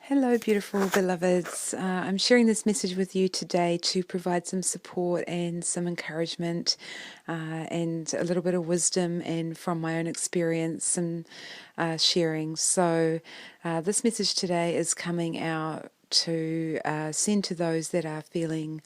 Hello, beautiful beloveds. I'm sharing this message with you today to provide some support and some encouragement and a little bit of wisdom and from my own experience, some sharing. So, this message today is coming out to send to those that are feeling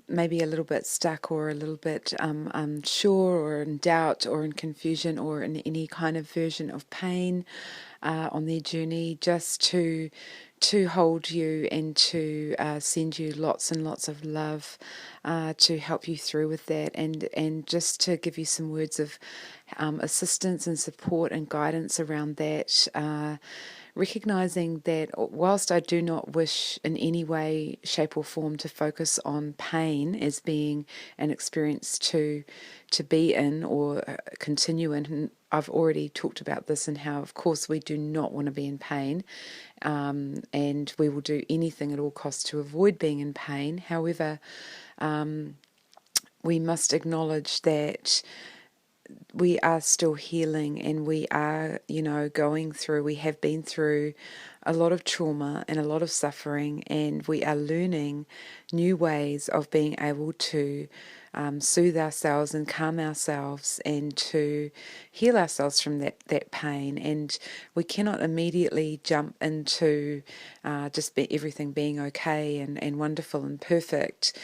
maybe a little bit stuck or a little bit unsure or in doubt or in confusion or in any kind of version of pain on their journey, just to hold you and to send you lots and lots of love to help you through with that, and just to give you some words of assistance and support and guidance around that. Recognizing that whilst I do not wish in any way, shape, or form to focus on pain as being an experience to be in or continue in, and I've already talked about this and how, of course, we do not want to be in pain, and we will do anything at all costs to avoid being in pain. However, we must acknowledge that we are still healing, and we are, going through, we have been through a lot of trauma and a lot of suffering, and we are learning new ways of being able to soothe ourselves and calm ourselves and to heal ourselves from that pain. And we cannot immediately jump into everything being okay and wonderful and perfect.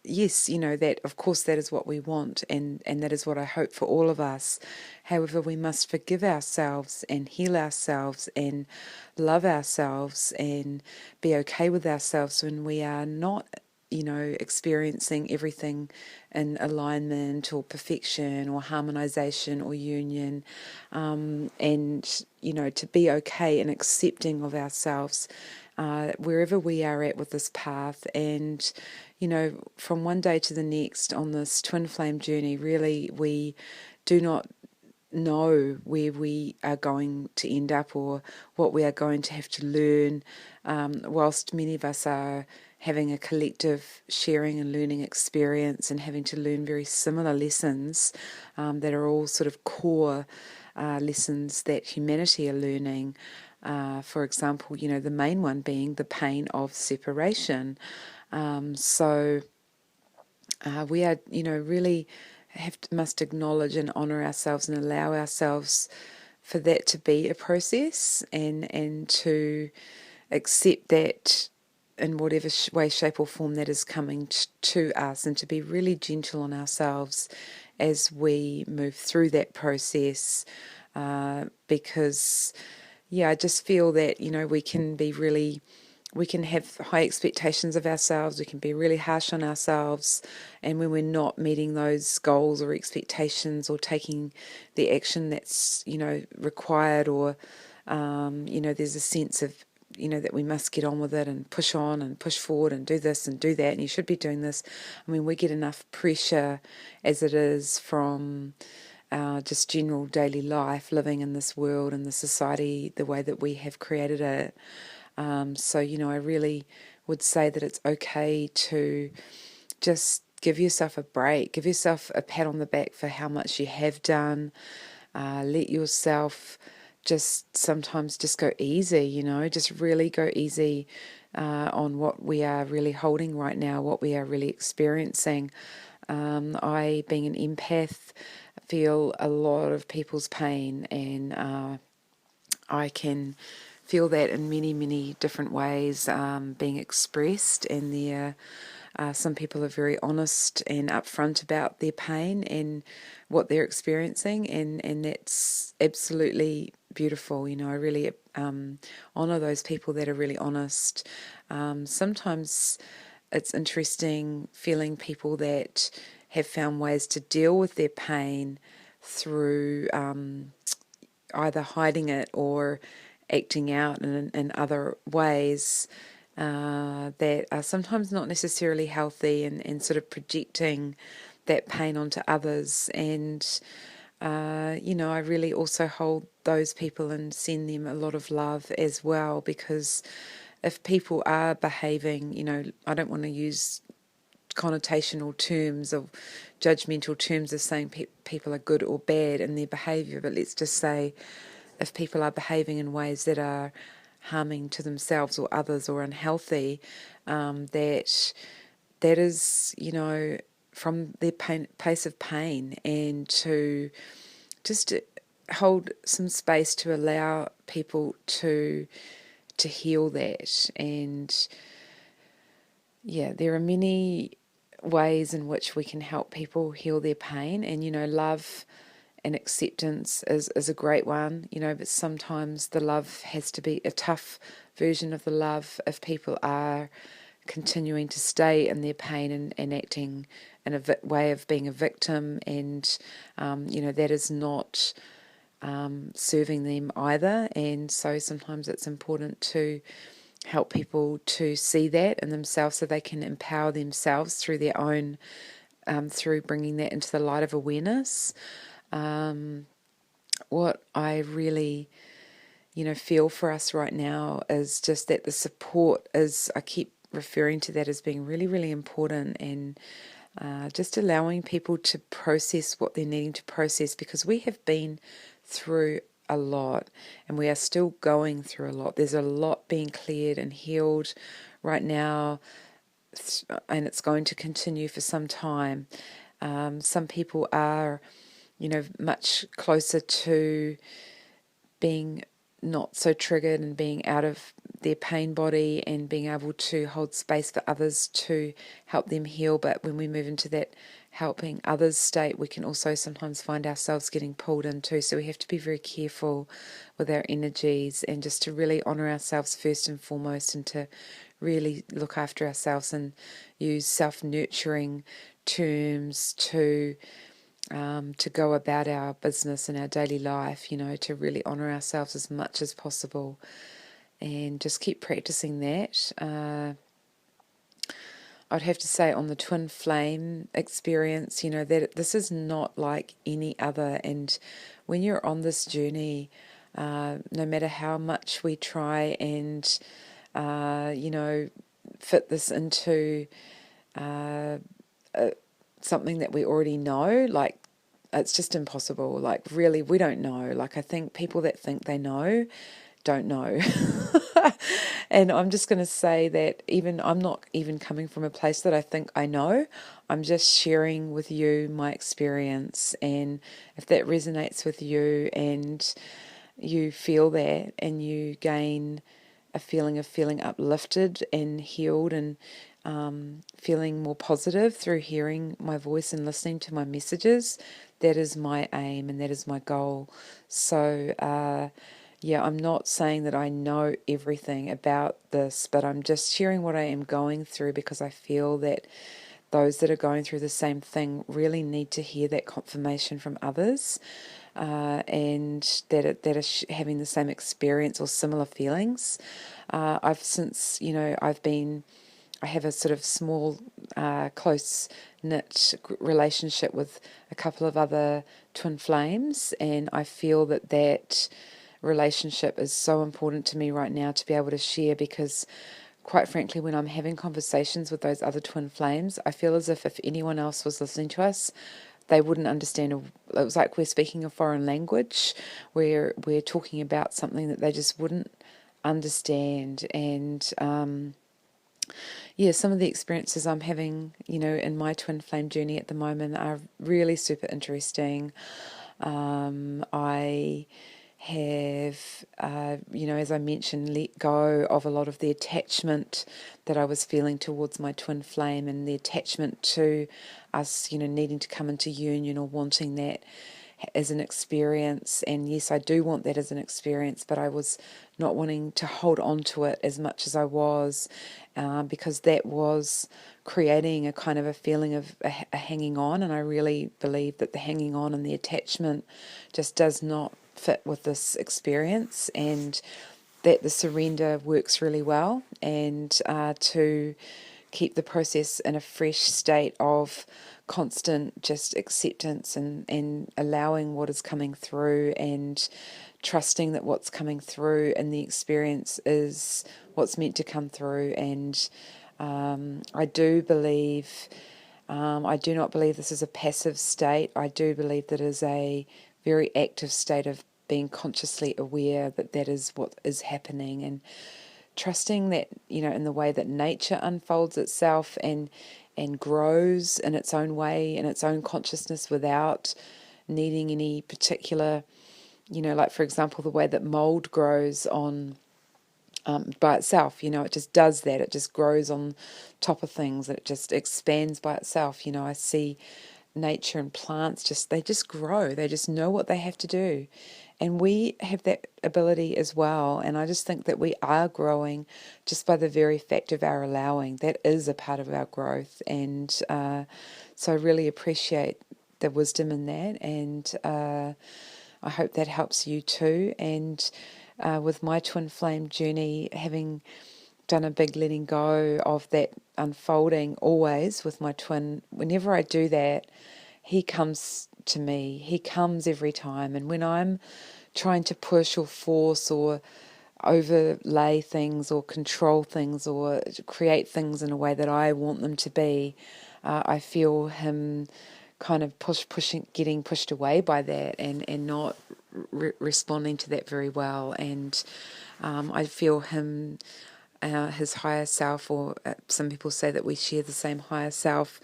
Yes, that of course that is what we want, and that is what I hope for all of us. However, we must forgive ourselves and heal ourselves and love ourselves and be okay with ourselves when we are not, experiencing everything in alignment or perfection or harmonization or union, and, to be okay and accepting of ourselves wherever we are at with this path. And, from one day to the next on this twin flame journey, really, we do not know where we are going to end up or what we are going to have to learn, whilst many of us are having a collective sharing and learning experience and having to learn very similar lessons that are all sort of core lessons that humanity are learning. For example, the main one being the pain of separation. So we are, really must acknowledge and honour ourselves and allow ourselves for that to be a process, and to accept that in whatever way, shape or form that is coming to us, and to be really gentle on ourselves as we move through that process, because I just feel that, we can have high expectations of ourselves, we can be really harsh on ourselves, and when we're not meeting those goals or expectations or taking the action that's, required, or, there's a sense of, that we must get on with it and push on and push forward and do this and do that, and you should be doing this. I mean, we get enough pressure as it is from just general daily life, living in this world and the society, the way that we have created it. So, I really would say that it's okay to just give yourself a break, give yourself a pat on the back for how much you have done. Let yourself just sometimes just go easy, just really go easy on what we are really holding right now, what we are really experiencing. I, being an empath, feel a lot of people's pain, and I can feel that in many, many different ways being expressed. And some people are very honest and upfront about their pain and what they're experiencing, and that's absolutely beautiful. I really honour those people that are really honest. Sometimes it's interesting feeling people that have found ways to deal with their pain through either hiding it or acting out in other ways that are sometimes not necessarily healthy, and sort of projecting that pain onto others. And, I really also hold those people and send them a lot of love as well, because if people are behaving, I don't want to use connotational terms of judgmental terms of saying people are good or bad in their behaviour, but let's just say if people are behaving in ways that are harming to themselves or others or unhealthy, that is, from their place of pain, and to just hold some space to allow people to heal that. And yeah, there are many ways in which we can help people heal their pain, and love and acceptance is a great one, but sometimes the love has to be a tough version of the love if people are continuing to stay in their pain and acting in a way of being a victim, and that is not serving them either. And so sometimes it's important to help people to see that in themselves so they can empower themselves through their own, through bringing that into the light of awareness. What I really, feel for us right now is just that the support is, I keep referring to that as being really, really important, and just allowing people to process what they're needing to process, because we have been through a lot and we are still going through a lot. There's a lot being cleared and healed right now, and it's going to continue for some time. Some people are, much closer to being not so triggered and being out of their pain body and being able to hold space for others to help them heal. But when we move into that helping others state, we can also sometimes find ourselves getting pulled into. So we have to be very careful with our energies, and just to really honour ourselves first and foremost, and to really look after ourselves and use self-nurturing terms to go about our business and our daily life, to really honour ourselves as much as possible, and just keep practicing that. I'd have to say, on the twin flame experience, that this is not like any other. And when you're on this journey, no matter how much we try and, fit this into something that we already know, like, it's just impossible. Like, really, we don't know. Like, I think people that think they know don't know. And I'm just going to say that I'm not even coming from a place that I think I know. I'm just sharing with you my experience, and if that resonates with you and you feel that and you gain a feeling of feeling uplifted and healed, and feeling more positive through hearing my voice and listening to my messages, that is my aim and that is my goal. So I'm not saying that I know everything about this, but I'm just sharing what I am going through, because I feel that those that are going through the same thing really need to hear that confirmation from others, and that are having the same experience or similar feelings. I have a sort of small, close-knit relationship with a couple of other twin flames, and I feel that relationship is so important to me right now to be able to share, because quite frankly, when I'm having conversations with those other twin flames, I feel as if anyone else was listening to us, they wouldn't understand. It was like we're speaking a foreign language, where we're talking about something that they just wouldn't understand. And some of the experiences I'm having, in my twin flame journey at the moment are really super interesting. I have, as I mentioned, let go of a lot of the attachment that I was feeling towards my twin flame, and the attachment to us, needing to come into union or wanting that as an experience. And yes, I do want that as an experience, but I was not wanting to hold on to it as much as I was, because that was creating a kind of a feeling of a hanging on. And I really believe that the hanging on and the attachment just does not fit with this experience, and that the surrender works really well, and to keep the process in a fresh state of constant just acceptance, and allowing what is coming through, and trusting that what's coming through in the experience is what's meant to come through. And I do believe, I do not believe this is a passive state. I do believe that it is a very active state of being consciously aware that that is what is happening, and trusting that, in the way that nature unfolds itself and grows in its own way, in its own consciousness, without needing any particular, like for example, the way that mold grows on by itself. It just does that. It just grows on top of things. It just expands by itself. I see nature and plants, they just grow. They just know what they have to do. And we have that ability as well. And I just think that we are growing just by the very fact of our allowing. That is a part of our growth. And so I really appreciate the wisdom in that. And I hope that helps you too. And with my twin flame journey, having done a big letting go of that unfolding always with my twin, whenever I do that, he comes to me. He comes every time. And when I'm trying to push or force or overlay things or control things or create things in a way that I want them to be, I feel him kind of getting pushed away by that and not responding to that very well. And I feel him, his higher self, or some people say that we share the same higher self,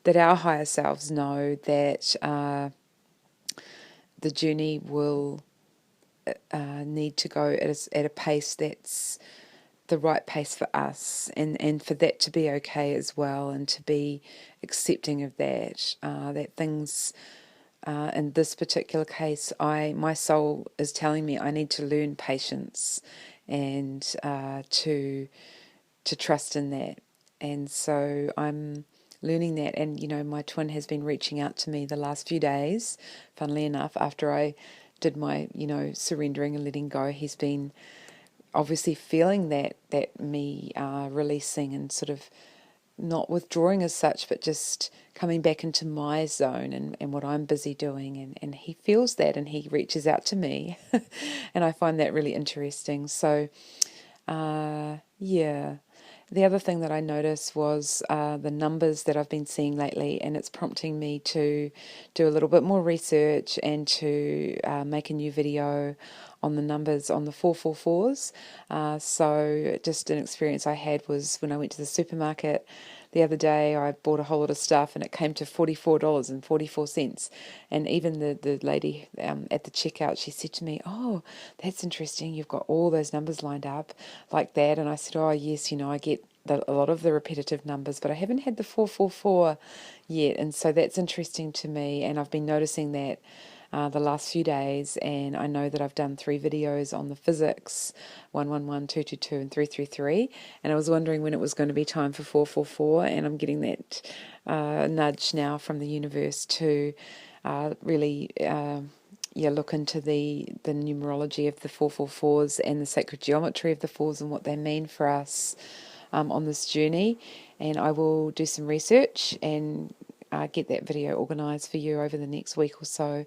that our higher selves know that the journey will need to go at a pace that's the right pace for us, and for that to be okay as well, and to be accepting of that, that things, in this particular case, my soul is telling me I need to learn patience and to trust in that. And so I'm learning that. And, my twin has been reaching out to me the last few days, funnily enough, after I did my, surrendering and letting go. He's been obviously feeling that me releasing and sort of not withdrawing as such, but just coming back into my zone and what I'm busy doing. And he feels that, and he reaches out to me. And I find that really interesting. So, yeah. The other thing that I noticed was the numbers that I've been seeing lately, and it's prompting me to do a little bit more research and to make a new video on the numbers on the 444s. So just an experience I had was when I went to the supermarket the other day. I bought a whole lot of stuff and it came to $44.44. And even the lady at the checkout, she said to me, "Oh, that's interesting. You've got all those numbers lined up like that." And I said, "Oh, yes, I get a lot of the repetitive numbers, but I haven't had the 444 yet." And so that's interesting to me. And I've been noticing that the last few days, and I know that I've done 3 videos on the physics, 111, 222, and 333, and I was wondering when it was going to be time for 444, and I'm getting that nudge now from the universe to really look into the numerology of the 444s and the sacred geometry of the fours and what they mean for us on this journey. And I will do some research and get that video organised for you over the next week or so.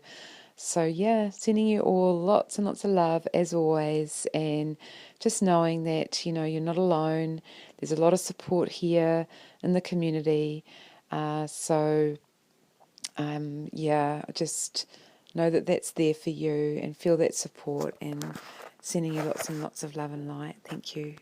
So yeah, sending you all lots and lots of love as always, and just knowing that you're not alone. There's a lot of support here in the community. So just know that that's there for you and feel that support, and sending you lots and lots of love and light. Thank you.